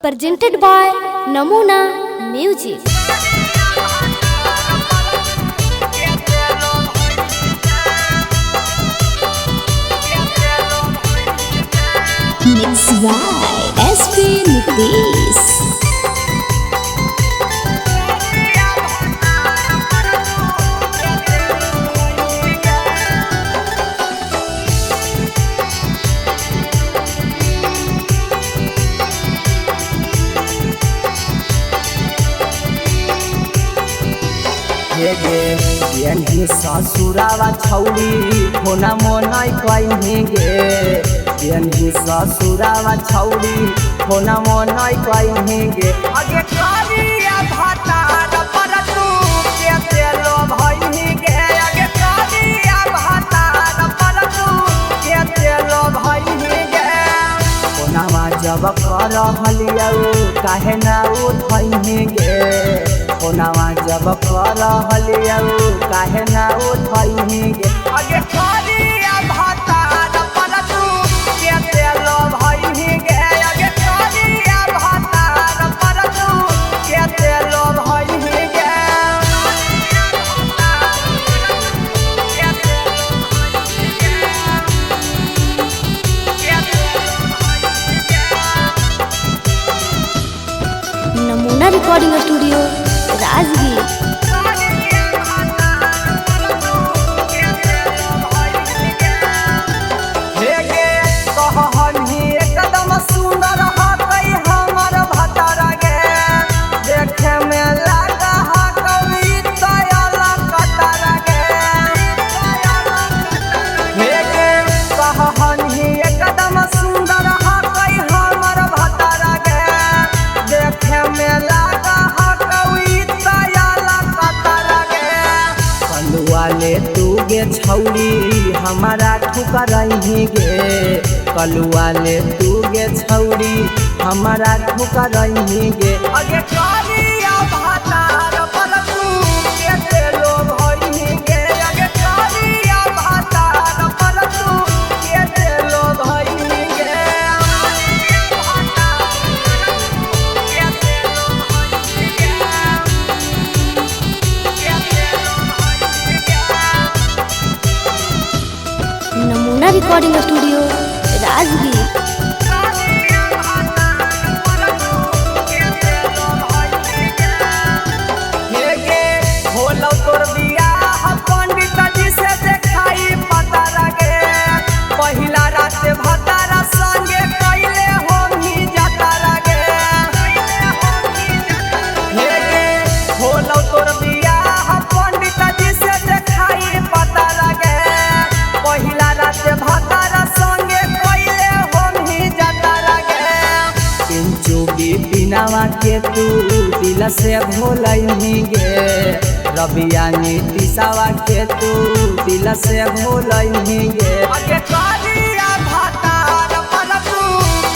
Presented by Namuna Music. Mixed by SP Nitish. गे ससुरावा छौरी होना मोनाई कहीं गे ससुरावा छौरी होना मोनाई कहीं गे अगे करिया भातार पर तू केते लो भई गे अगे करिया भातार पर तू केते लो भई गे कोनावा जब कर हलियौ काहे ना उठई गे कोनावा जब कर हलियौ काहे ना उठई गे अगे करिया भातार पर तू केते लो भई गे अगे करिया भातार पर तू केते लो भई गे Namuna Recording Studio, Rajgir. सुंदर हकई हमर भतारा गे देखे में लागा हकई तयला कतारा गे हे गे कहनी एकदम सुंदर हकई हमर भतारा गे देखे में लागा हकई तयला कतारा गे कलुआ ले तू गे छौरी हमारा ठुकरही गे कलुआ ले तू गे छौरी हमारा ठुकरही गे अगे करिया भातार पर तू केते लो भई गे अगे करिया भातार पर तू केते लो भई गे Namuna Recording Studio, Rajgir. तोर बियाह पंडित जी से देखाई पता लगे पहिला रात भतारा संगे कैले होमी जाता लगे हे गे होलो तोर बियाह पंडित जी से देखाई पता लगे पहिला रात भतारा संगे कैले होमी जाता लगे पिंचू बिपिनावा के तू दिल से भोलही गे रबिया नीतिशवा के तू दिल से भोलही गे अगे करिया भातार पर तू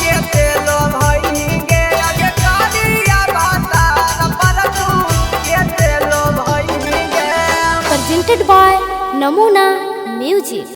केते लो भई गे अगे करिया भातार पर तू केते लो भई गे Presented by Namuna Music.